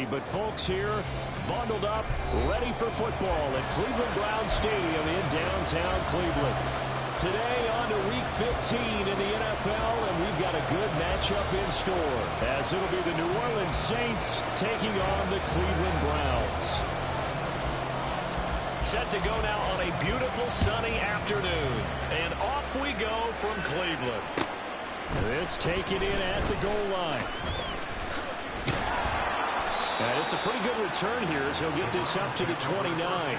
early, but folks here bundled up, ready for football at Cleveland Browns Stadium in downtown Cleveland. Today on to Week 15 in the NFL, and we've got a good matchup in store, as it'll be the New Orleans Saints taking on the Cleveland Browns. Set to go now on a beautiful sunny afternoon, and off we go from Cleveland. This taken in at the goal line. And it's a pretty good return here as he'll get this up to the 29.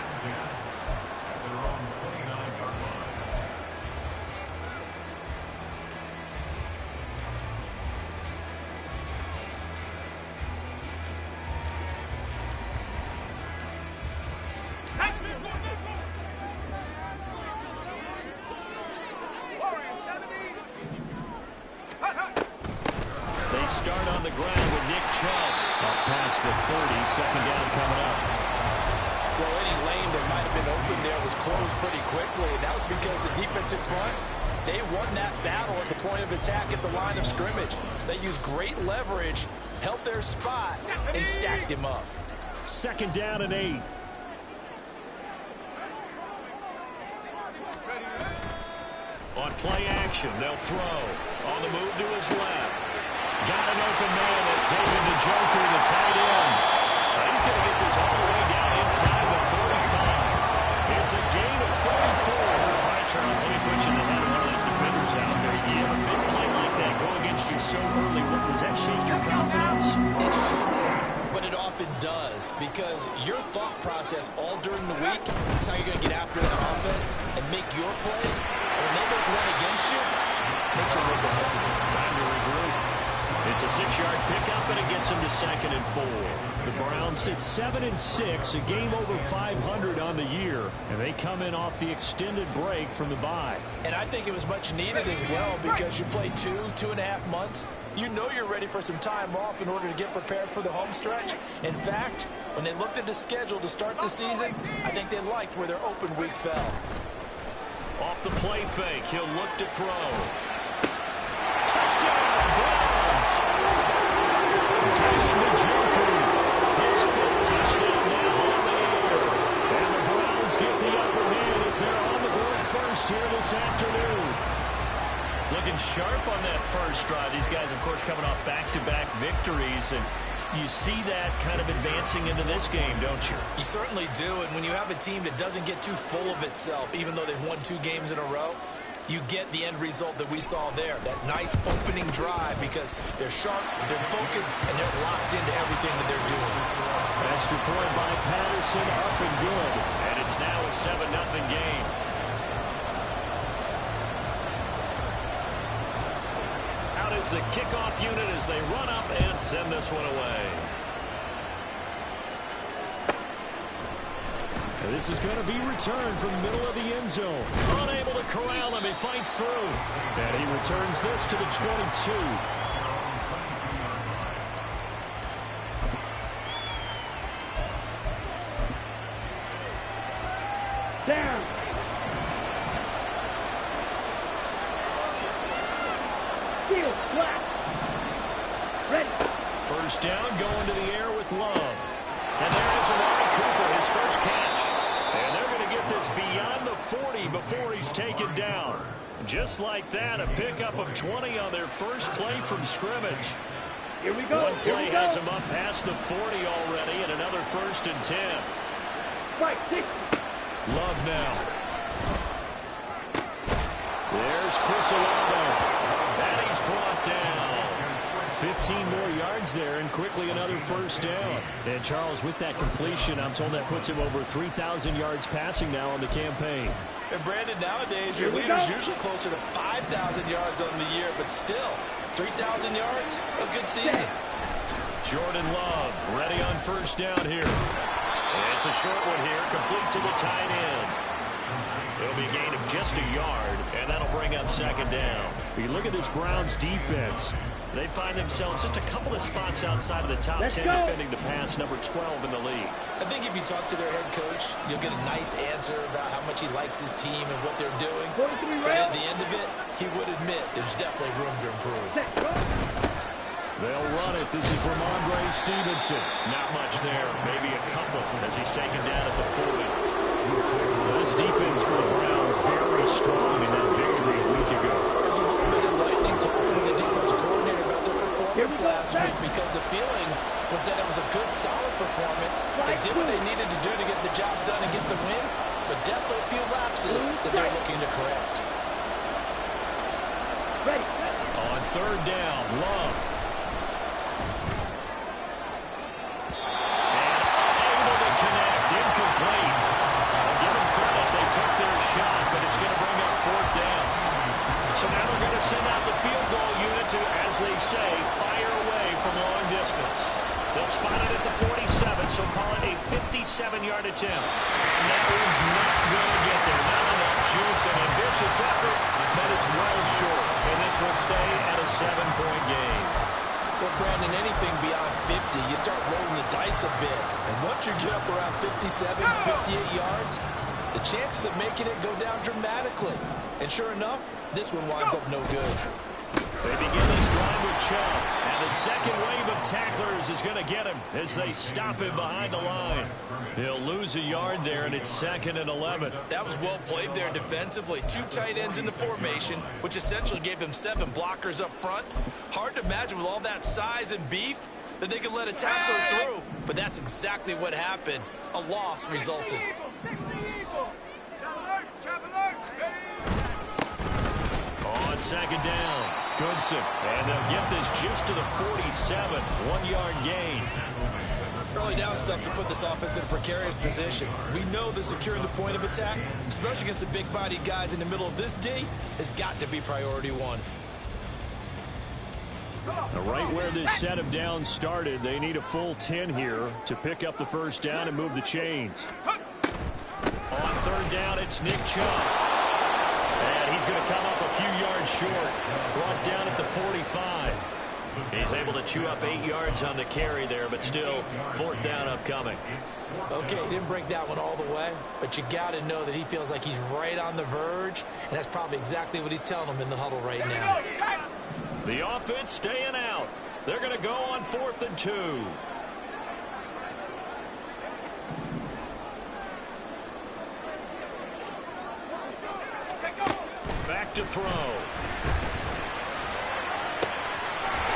They start on the ground with Nick Chubb. Up past the 30, second down coming up. Well, any lane that might have been open there was closed pretty quickly. That was because the defensive front, they won that battle at the point of attack at the line of scrimmage. They used great leverage, held their spot, and stacked him up. Second down and 8. On play action, they'll throw. On the move to his left. Got an open man. That's David Njoku, the tight end. He's going to get this all the way down inside the 45. It's a gain of 44. All right, Charles, let me put you in the head of one of those defenders out there. You have a big play like that go against you so early. Does that shake your confidence? It shouldn't, but it often does, because your thought process all during the week is how you're going to get after that offense and make your plays. And when they make one against you, it makes you a little bit hesitant. Time to regroup. It's a 6-yard pickup, and it gets him to 2nd and 4. The Browns sit 7-6, a game over 500 on the year, and they come in off the extended break from the bye. And I think it was much needed as well, because you play 2.5 months. You know you're ready for some time off in order to get prepared for the home stretch. In fact, when they looked at the schedule to start the season, I think they liked where their open week fell. Off the play fake, he'll look to throw. Touchdown, Browns! David Njoku, his 5th touchdown now on the year. And the Browns get the upper hand as they're on the board first here this afternoon. Looking sharp on that first drive. These guys, of course, coming off back-to-back victories, and you see that kind of advancing into this game, don't you? You certainly do, and when you have a team that doesn't get too full of itself, even though they've won 2 games in a row, you get the end result that we saw there, that nice opening drive, because they're sharp, they're focused, and they're locked into everything that they're doing. Extra point by Patterson, up and good. And it's now a 7-0 game. Out is the kickoff unit as they run up and send this one away. This is going to be returned from the middle of the end zone. Unable to corral him. He fights through. And he returns this to the 22. Down. Field, flat. Ready. First down, going to the air with Love. And there is Amari Cooper, his first catch. And they're going to get this beyond the 40 before he's taken down. Just like that, a pickup of 20 on their first play from scrimmage. Here we go. One play has him up past the 40 already, and another 1st and 10. Right, 6. Love now. There's Chris Olave. And he's brought down. 15 more yards there, and quickly another first down. And Charles, with that completion, I'm told that puts him over 3,000 yards passing now on the campaign. And Brandon, nowadays, your leader's usually closer to 5,000 yards on the year, but still, 3,000 yards, a good season. Jordan Love, ready on first down here. And it's a short one here, complete to the tight end. It'll be a gain of just a yard, and that'll bring up 2nd down. You look at this Browns defense. They find themselves just a couple of spots outside of the top 10 defending the pass, number 12 in the league. I think if you talk to their head coach, you'll get a nice answer about how much he likes his team and what they're doing. But at the end of it, he would admit there's definitely room to improve. They'll run it. This is Ramondre Stevenson. Not much there. Maybe a couple as he's taken down at the 40. This defense for the Browns very strong in that victory a week ago. There's a little bit of lightning talking with the defense coordinator about their performance last week because the feeling was that it was a good, solid performance. They did what they needed to do to get the job done and get the win, but definitely a few lapses that they're looking to correct. Ready. On third down, Love. Incomplete. I'll give them credit. They took their shot, but it's going to bring up fourth down. So now they're going to send out the field goal unit to, as they say, fire away from long distance. They'll spot it at the 47, so call it a 57-yard attempt. And that one's not going to get there. Not enough juice, an ambitious effort, but it's well short. And this will stay at a 7-point game. Well, Brandon, anything beyond 50, you start rolling the dice a bit. And once you get up around 57, 58 yards, the chances of making it go down dramatically. And sure enough, this one winds up no good. They begin this drive with Chubb. And the second wave of tacklers is going to get him as they stop him behind the line. He'll lose a yard there, and it's 2nd and 11. That was well played there defensively. 2 tight ends in the formation, which essentially gave them 7 blockers up front. Hard to imagine with all that size and beef that they could let a tackler through. But that's exactly what happened. A loss resulted. On second down, Goodson. And they'll get this just to the 47. 1-yard gain. Early down stuff to put this offense in a precarious position. We know that securing the point of attack, especially against the big-bodied guys in the middle of this D, has got to be priority 1. Right where this set of downs started, they need a full 10 here to pick up the first down and move the chains. On third down, it's Nick Chubb. And he's going to come up a few yards short. Brought down at the 45. He's able to chew up 8 yards on the carry there, but still, fourth down upcoming. Okay, he didn't break that one all the way, but you got to know that he feels like he's right on the verge, and that's probably exactly what he's telling them in the huddle right now. The offense staying out. They're going to go on 4th and 2. Back to throw.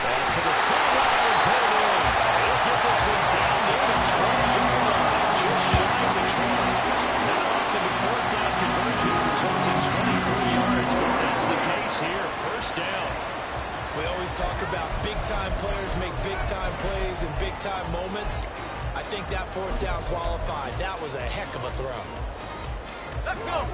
Pass to the sideline and pull it in. They'll get this one down near the 20-yard line, just shy of the 20. Not often do fourth down conversions result in 23 yards, but that's the case here. First down. We always talk about big-time players make big-time plays in big-time moments. I think that fourth down qualified. That was a heck of a throw. Let's go.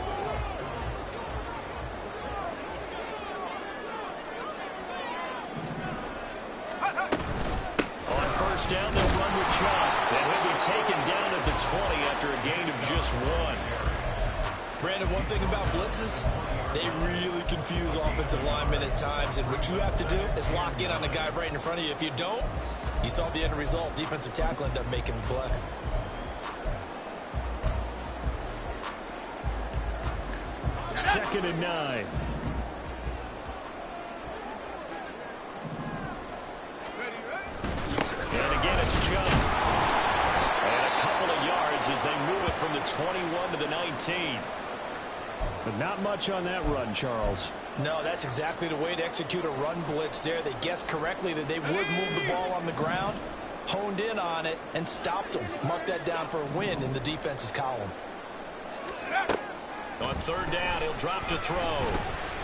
On first down, they'll run with Chubb. And he'll be taken down at the 20 after a gain of just 1. Brandon, one thing about blitzes, they really confuse offensive linemen at times, and what you have to do is lock in on the guy right in front of you. If you don't, you saw the end result. Defensive tackle ended up making the play. Second and 9. And again, it's Chubb. And a couple of yards as they move it from the 21 to the 19. But not much on that run, Charles. No, that's exactly the way to execute a run blitz there. They guessed correctly that they would move the ball on the ground, honed in on it, and stopped them. Mark that down for a win in the defense's column. On third down, he'll drop to throw.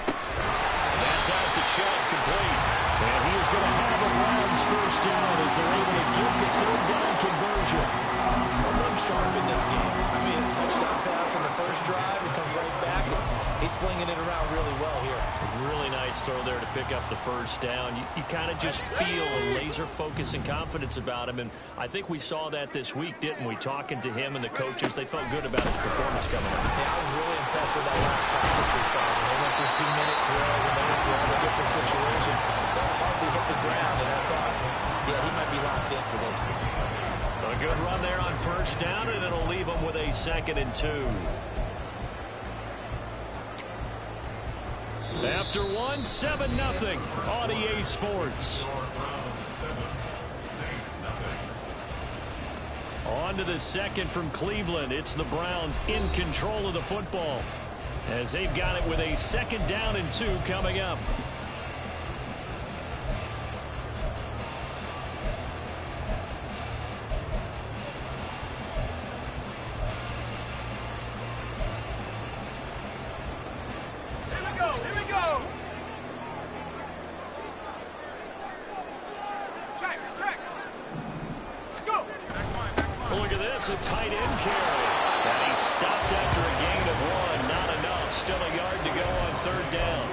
That's out to Chubb, complete. And he is going to have a Browns first down as they're able to get the third down conversion. Someone sharp in this game. I mean, a touchdown pass on the first drive. He comes right back, and he's flinging it around really well here. Really nice throw there to pick up the first down. You kind of just feel a laser focus and confidence about him, and I think we saw that this week, didn't we? Talking to him and the coaches, they felt good about his performance coming up. Yeah, I was really impressed with that last practice we saw. When they went through 2-minute drill, when they went through all the different situations, they hardly hit the ground, and I thought, yeah, he might be locked in for this one. A good run there on first down, and it'll leave them with a 2nd and 2. After 1, 7-0 on EA Sports. On to the second from Cleveland. It's the Browns in control of the football as they've got it with a 2nd down and 2 coming up. A tight end carry. And he stopped after a gain of 1. Not enough. Still a yard to go on 3rd down.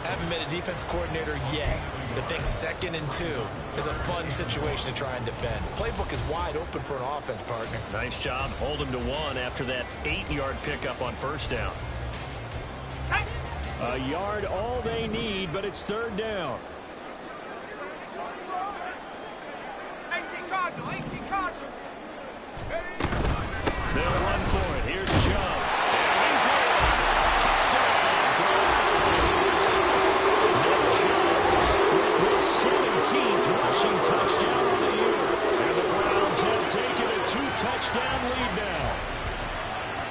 Haven't met a defense coordinator yet that thinks 2nd and 2 is a fun situation to try and defend. Playbook is wide open for an offense, partner. Nice job. Hold him to 1 after that 8-yard pickup on 1st down. A yard all they need, but it's 3rd down. 18 Cardinal, 18 Cardinal. They'll run for it. Here's Chubb. And he's in. Touchdown. Nick Chubb with his 17th rushing touchdown of the year. And the Browns have taken a 2-touchdown lead now.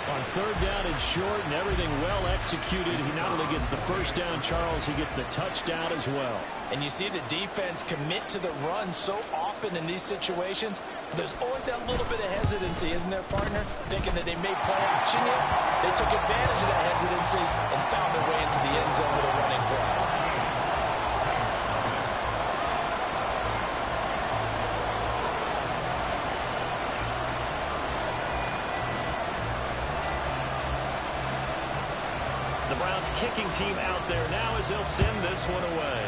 On 3rd down and short and everything well executed. He not only gets the 1st down, Charles, he gets the touchdown as well. And you see the defense commit to the run so often in these situations. There's always that little bit of hesitancy, isn't there, partner? Thinking that they may play action yet. They took advantage of that hesitancy and found their way into the end zone with a running play. The Browns kicking team out there now as they'll send this one away.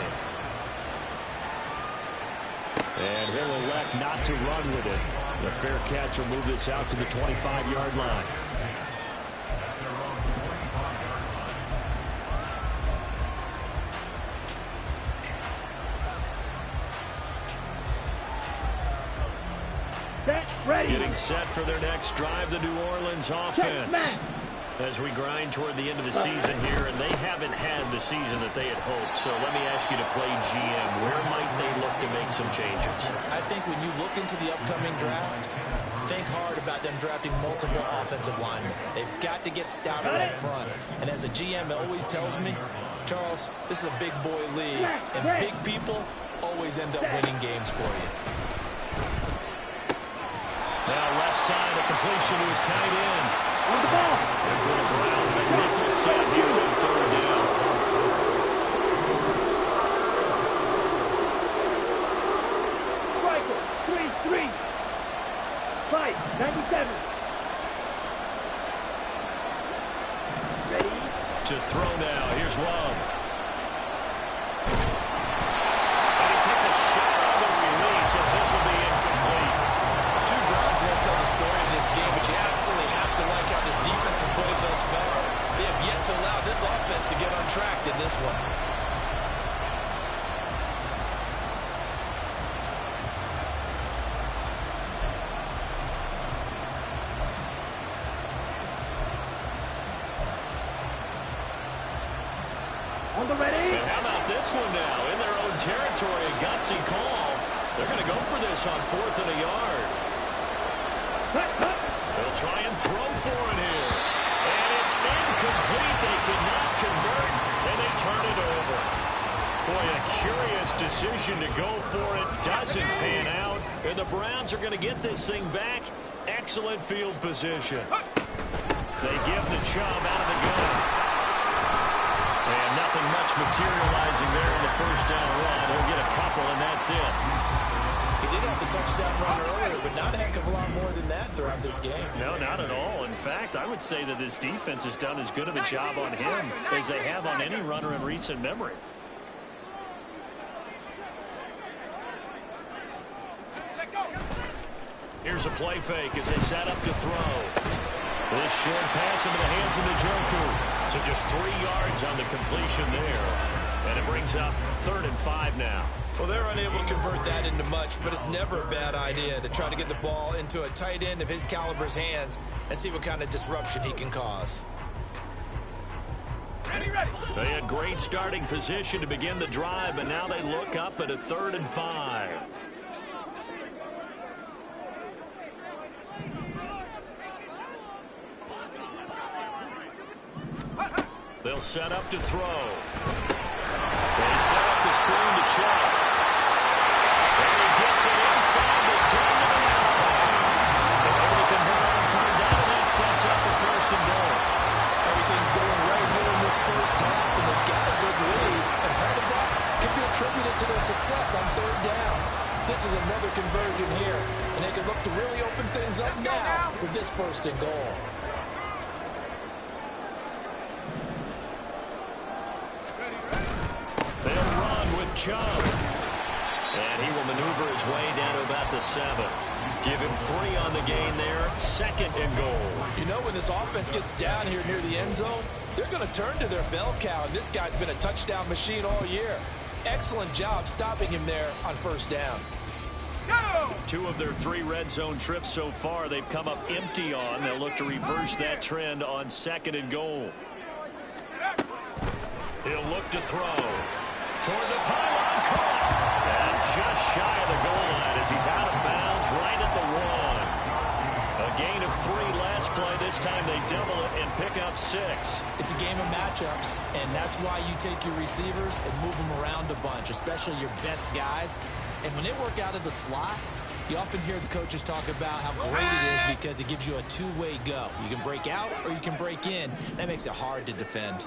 And he'll elect not to run with it. The fair catch will move this out to the 25-yard line. Getting set for their next drive, the New Orleans offense. As we grind toward the end of the season here, and they haven't had the season that they had hoped. So let me ask you to play GM. Where might they look to make some changes? I think when you look into the upcoming draft, think hard about them drafting multiple offensive linemen. They've got to get stouter up front. And as a GM, it always tells me, Charles, this is a big boy league, and big people always end up winning games for you. Now left side, a completion to his tight end. And for the Browns, a nickel set here on 3rd down. Striker, 3-3. Fight, 97. Ready? To throw now. Here's Love. And he takes a shot on the release as this will be incomplete. 2 drives won't tell the story of this game, but you absolutely have to like how this defense has played thus far. They have yet to allow this offense to get on track in this one. On the ready? And how about this one now? In their own territory, a gutsy call. They're going to go for this on 4th and a yard. They'll try and throw for it here. And it's incomplete. They could not convert, and they turn it over. Boy, a curious decision to go for it. Doesn't pan out. And the Browns are going to get this thing back. Excellent field position. They give the Chubb out of the gun. And nothing much materializing there in the 1st down run. He'll get a couple, and that's it. He did have the touchdown run earlier, but not a heck of a lot more than that throughout this game. No, not at all. In fact, I would say that this defense has done as good of a job on him as they have on any runner in recent memory. Here's a play fake as they set up to throw. This short pass into the hands of Njoku. So just 3 yards on the completion there. And it brings up 3rd and 5 now. Well, they're unable to convert that into much, but it's never a bad idea to try to get the ball into a tight end of his caliber's hands and see what kind of disruption he can cause. Ready, ready. They had great starting position to begin the drive, but now they look up at a 3rd and 5. They'll set up to throw. They set up the screen to Chubb. And he gets it inside the 10-yard line. They're able to convert on third down, and that sets up the first and goal. Everything's going right here in this first half, and they've got a good lead. And part of that can be attributed to their success on third downs. This is another conversion here, and they can look to really open things up now with this first and goal. They'll run with Chubb. And he will maneuver his way down to about the 7. Give him 3 on the gain there. Second and goal. You know, when this offense gets down here near the end zone, they're going to turn to their bell cow, and this guy's been a touchdown machine all year. Excellent job stopping him there on first down. 2 of their 3 red zone trips so far they've come up empty on. They'll look to reverse that trend on second and goal. He'll look to throw. Toward the pylon, caught. And just shy of the goal line as he's out of bounds right at the 1. A gain of 3 last play. This time they double it and pick up 6. It's a game of matchups, and that's why you take your receivers and move them around a bunch, especially your best guys. And when they work out of the slot, you often hear the coaches talk about how great it is because it gives you a two-way go. You can break out or you can break in. That makes it hard to defend.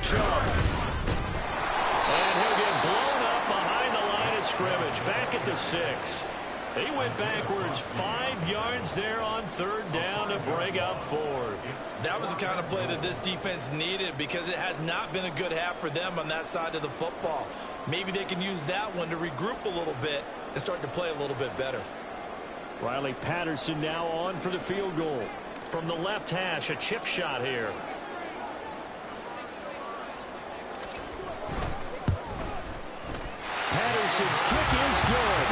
Chubb. And he'll get blown up behind the line of scrimmage. Back at the 6. He went backwards 5 yards there on third down to break up 4th. That was the kind of play that this defense needed because it has not been a good half for them on that side of the football. Maybe they can use that one to regroup a little bit and start to play a little bit better. Riley Patterson now on for the field goal. From the left hash, a chip shot here. Patterson's kick is good.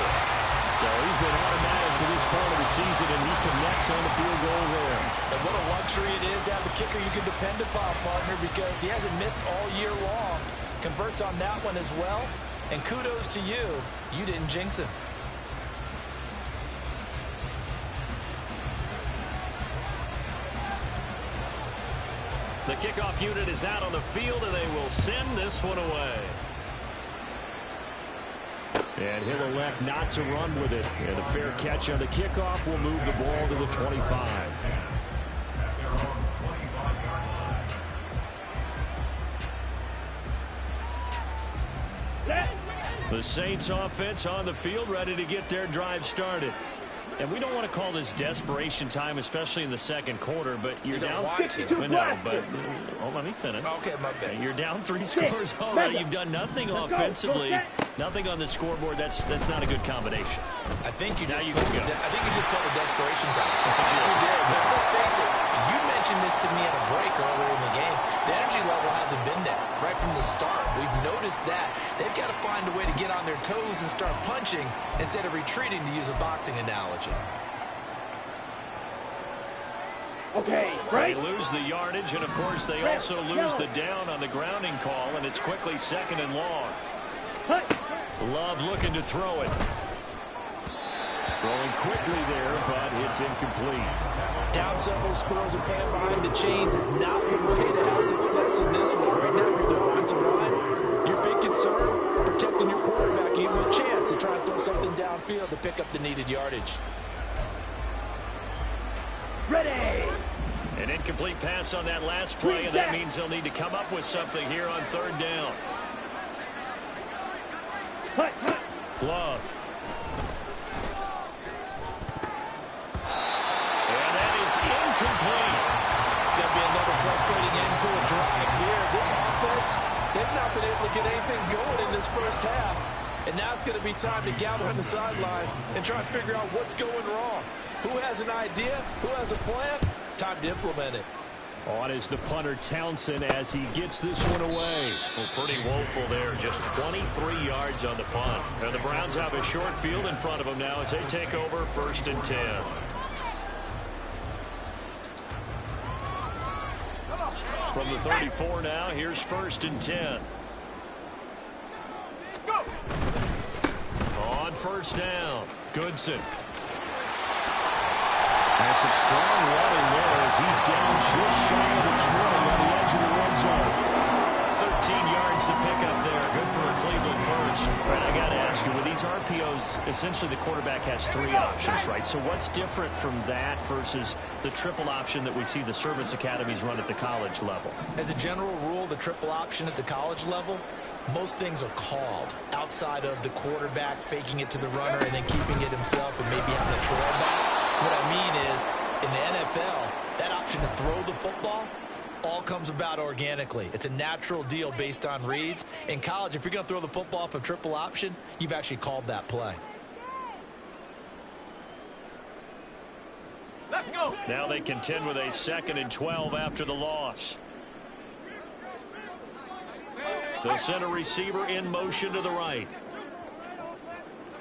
So he's been automatic to this point of the season, and he connects on the field goal there. And what a luxury it is to have a kicker you can depend upon, partner, because he hasn't missed all year long. Converts on that one as well. And kudos to you. You didn't jinx him. The kickoff unit is out on the field, and they will send this one away. And he'll elect not to run with it. And a fair catch on the kickoff will move the ball to the 25. The Saints offense on the field, ready to get their drive started. And we don't want to call this desperation time, especially in the second quarter, but you're down. Let me finish. Okay, my bad. You're down 3 scores already. You've done nothing offensively, nothing on the scoreboard. That's not a good combination. I think you just I called it desperation time. I think you did. But let's face it, you mentioned this to me at a break earlier in the game. The energy level hasn't been there right from the start. We've noticed that. They've got to find a way to get on their toes and start punching instead of retreating, to use a boxing analogy. Okay, right. They lose the yardage, and of course they also lose the down on the grounding call, and it's quickly second and long. Love looking to throw it. Throwing quickly there, but it's incomplete. Down several scores and playing behind the chains is not the way to have success in this one. Right now, you're the offensive line. Your big concern, protecting your quarterback. Give you a chance to try and throw something downfield to pick up the needed yardage. Ready. An incomplete pass on that last play, and that means they'll need to come up with something here on third down. Love. And that is incomplete. It's going to be another frustrating end to a drive here. This offense, they've not been able to get anything going in this first half. And now it's going to be time to gather on the sidelines and try and figure out what's going wrong. Who has an idea? Who has a plan? Time to implement it. On is the punter Townsend as he gets this one away. Well, pretty woeful there. Just 23 yards on the punt. And the Browns have a short field in front of them now as they take over 1st and 10. From the 34 now, here's 1st and 10. Go. On first down, Goodson. Has some strong running there as he's down just shy of the 20 edge of the red zone. 13 yards to pick up there. Good for a Cleveland first. Right, I got to ask you, with these RPOs, essentially the quarterback has 3 options, right? So what's different from that versus the triple option that we see the service academies run at the college level? As a general rule, the triple option at the college level, most things are called outside of the quarterback faking it to the runner and then keeping it himself and maybe having a trail back. What I mean is, in the NFL, that option to throw the football all comes about organically. It's a natural deal based on reads. In college, if you're going to throw the football off a triple option, you've actually called that play. Let's go. Now they contend with a 2nd and 12 after the loss. The center receiver in motion to the right.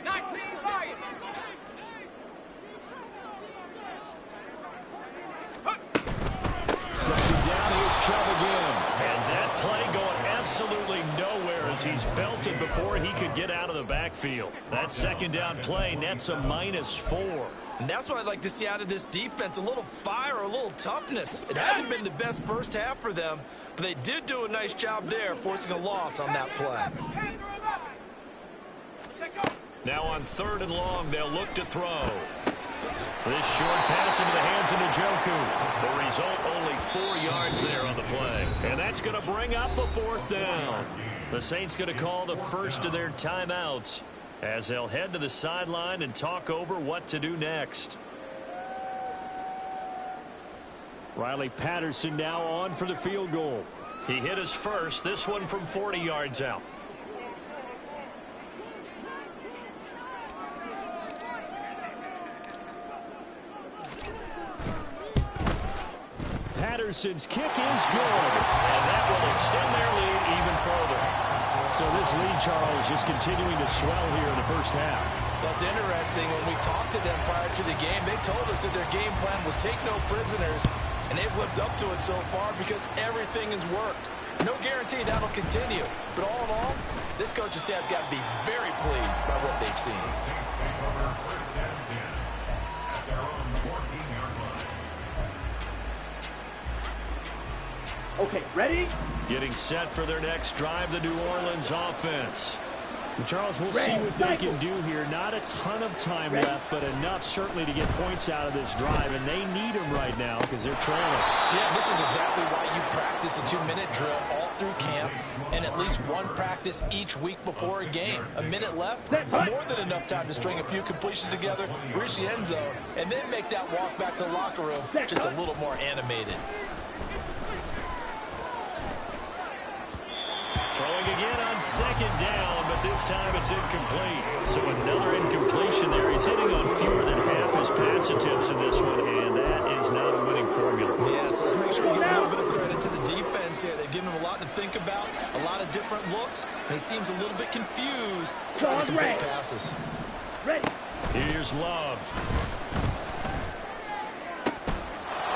19 Lions. Second down, here's Chubb again. And that play going absolutely nowhere as he's belted before he could get out of the backfield. That second down play nets a -4. And that's what I'd like to see out of this defense, a little fire, a little toughness. It hasn't been the best first half for them, but they did do a nice job there, forcing a loss on that play. Now on 3rd and long, they'll look to throw. This short pass into the hands of Njoku. The result, only 4 yards there on the play. And that's going to bring up a 4th down. The Saints going to call the first of their timeouts as they'll head to the sideline and talk over what to do next. Riley Patterson now on for the field goal. He hit his first, this one from 40 yards out. Patterson's kick is good, and that will extend their lead even further. So this lead, Charles, just continuing to swell here in the first half. That's interesting. When we talked to them prior to the game, they told us that their game plan was take no prisoners, and they've lived up to it so far because everything has worked. No guarantee that'll continue, but all in all, this coaching staff's got to be very pleased by what they've seen. Okay, ready? Getting set for their next drive, the New Orleans offense. And Charles, we'll see what they can do here. Not a ton of time left, but enough certainly to get points out of this drive, and they need them right now because they're trailing. Yeah, this is exactly why you practice a 2-minute drill all through camp and at least one practice each week before a game. A minute left, more than enough time to string a few completions together, reach the end zone, and then make that walk back to the locker room just a little more animated. Throwing again on 2nd down, but this time it's incomplete. So another incompletion there. He's hitting on fewer than half his pass attempts in this one, and that is not a winning formula. Yes, let's make sure we give a little bit of credit to the defense here. They've given him a lot to think about, a lot of different looks, and he seems a little bit confused trying to complete passes. Ready. Here's Love.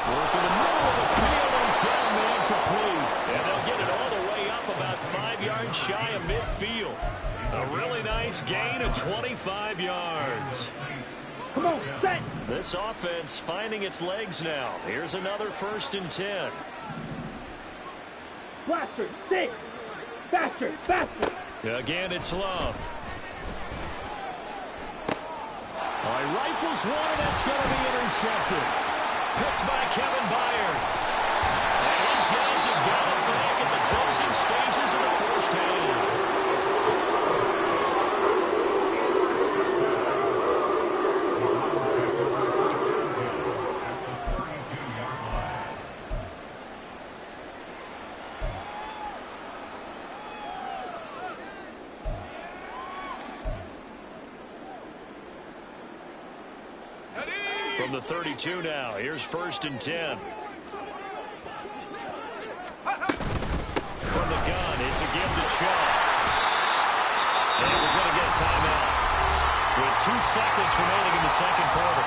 Working the middle of the field, and he's got him incomplete. And they'll get it all the way up about 5 yards shy of midfield. A really nice gain of 25 yards. Come on, set. This offense finding its legs now. Here's another 1st and 10. Blaster, 6. Faster, faster. Again, it's Love. All right, rifles one, and that's going to be intercepted. Picked by Kevin Byard. And his guys have got it back at the closing stages of the first half. From the 32 now, here's 1st and 10. From the gun, it's a give to Chubb. And we're going to get a timeout with 2 seconds remaining in the second quarter.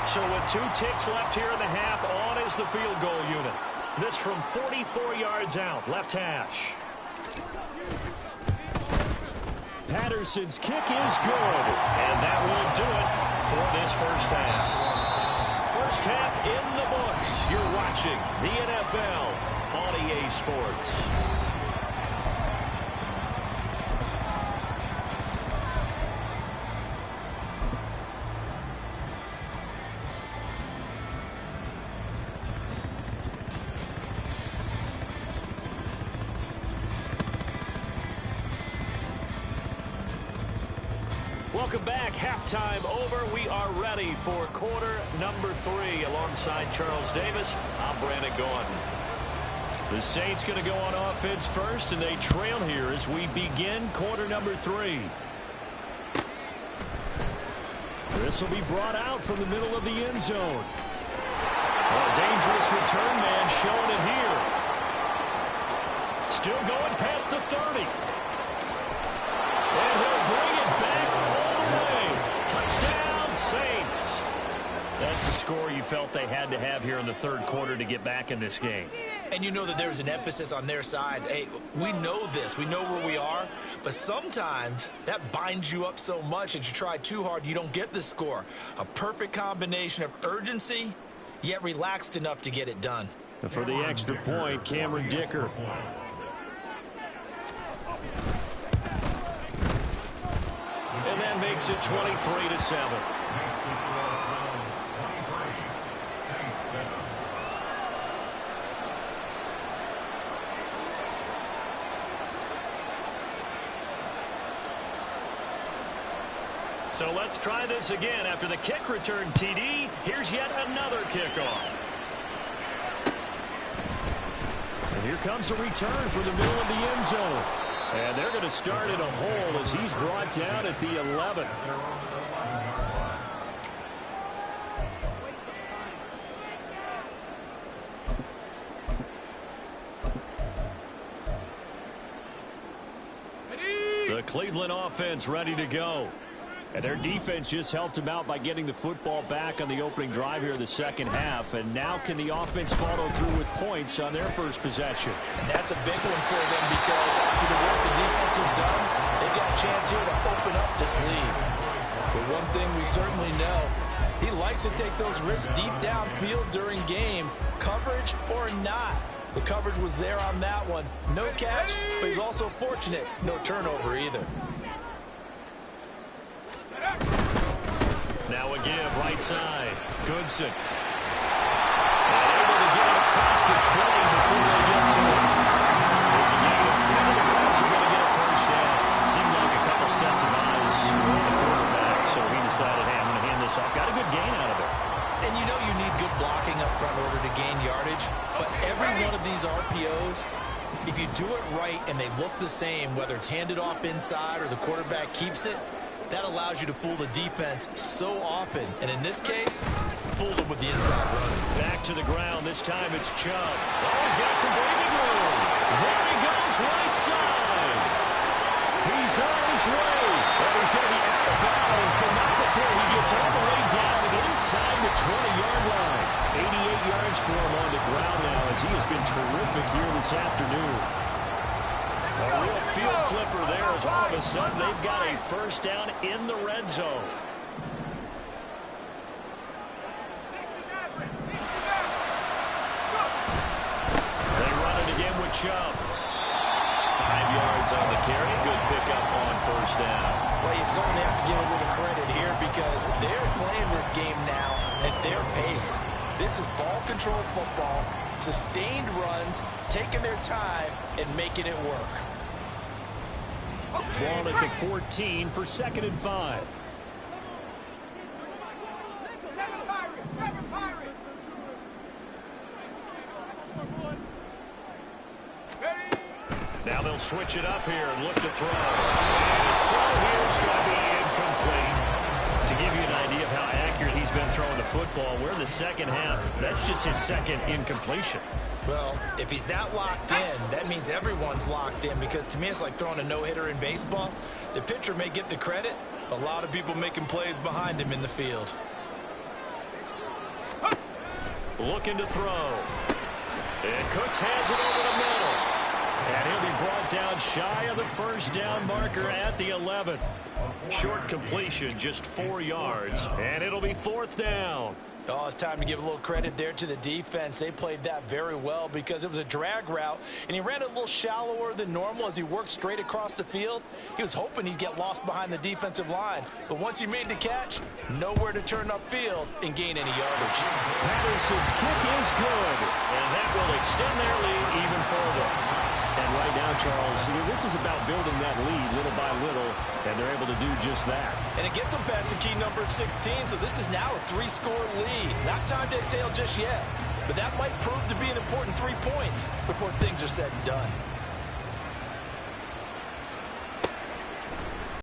So with 2 ticks left here in the half, on is the field goal unit. This from 44 yards out, left hash. Patterson's kick is good, and that will do it for this first half. First half in the books. You're watching the NFL on EA Sports. Welcome back. Halftime over. We are ready for quarter number 3. Alongside Charles Davis, I'm Brandon Gaudin. The Saints going to go on offense first, and they trail here as we begin quarter number 3. This will be brought out from the middle of the end zone. A dangerous return man showing it here. Still going past the 30. And he'll bring it back all the way. Touchdown, Saints. That's a score you felt they had to have here in the third quarter to get back in this game. And you know that there's an emphasis on their side. Hey, we know this. We know where we are. But sometimes that binds you up so much that you try too hard, you don't get the score. A perfect combination of urgency, yet relaxed enough to get it done. And for the extra point, Cameron Dicker. And that makes it 23-7. So let's try this again. After the kick return TD, here's yet another kickoff. And here comes a return from the middle of the end zone. And they're going to start in a hole as he's brought down at the 11. The Cleveland offense ready to go. And their defense just helped them out by getting the football back on the opening drive here in the second half. And now can the offense follow through with points on their first possession? And that's a big one for them because after the work the defense has done, they've got a chance here to open up this lead. But one thing we certainly know, he likes to take those risks deep downfield during games, coverage or not. The coverage was there on that one. No catch, but he's also fortunate. No turnover either. Now a give, right side. Goodson. And able to get it across the 20 before they get to it. It's a gain of 10, and the Reds are going to get a first down. Seemed like a couple sets of eyes on the quarterback, so he decided, hey, I'm going to hand this off. Got a good gain out of it. And you know you need good blocking up front in order to gain yardage, but every one of these RPOs, if you do it right and they look the same, whether it's handed off inside or the quarterback keeps it, that allows you to fool the defense so often. And in this case, fooled them with the inside run. Back to the ground. This time it's Chubb. Oh, he's got some breathing room. There he goes, right side. He's on his way. Well, he's going to be out of bounds, but not before he gets all the way down and inside the 20-yard line. 88 yards for him on the ground now as he has been terrific here this afternoon. A real field flipper there as all of a sudden they've got a first down in the red zone. They run it again with Chubb. 5 yards on the carry. Good pickup on first down. Well, you certainly have to give a little credit here because they're playing this game now at their pace. This is ball control football, sustained runs, taking their time, and making it work. Ball at the 14 for 2nd and 5. Now they'll switch it up here and look to throw. And his throw here is going to be incomplete. To give you an idea of how accurate he's been throwing the football, we're in the second half. That's just his second incompletion. Well, if he's that locked in, that means everyone's locked in because to me it's like throwing a no-hitter in baseball. The pitcher may get the credit, a lot of people making plays behind him in the field. Looking to throw. And Cooks has it over the middle. And he'll be brought down shy of the first down marker at the 11. Short completion, just 4 yards. And it'll be 4th down. Oh, it's time to give a little credit there to the defense. They played that very well because it was a drag route, and he ran it a little shallower than normal as he worked straight across the field. He was hoping he'd get lost behind the defensive line, but once he made the catch, nowhere to turn upfield and gain any yardage. Patterson's kick is good, and that will extend their lead even further. And right now, Charles, this is about building that lead little by little, and they're able to do just that. And it gets them past the key number of 16, so this is now a 3-score lead. Not time to exhale just yet, but that might prove to be an important 3 points before things are said and done.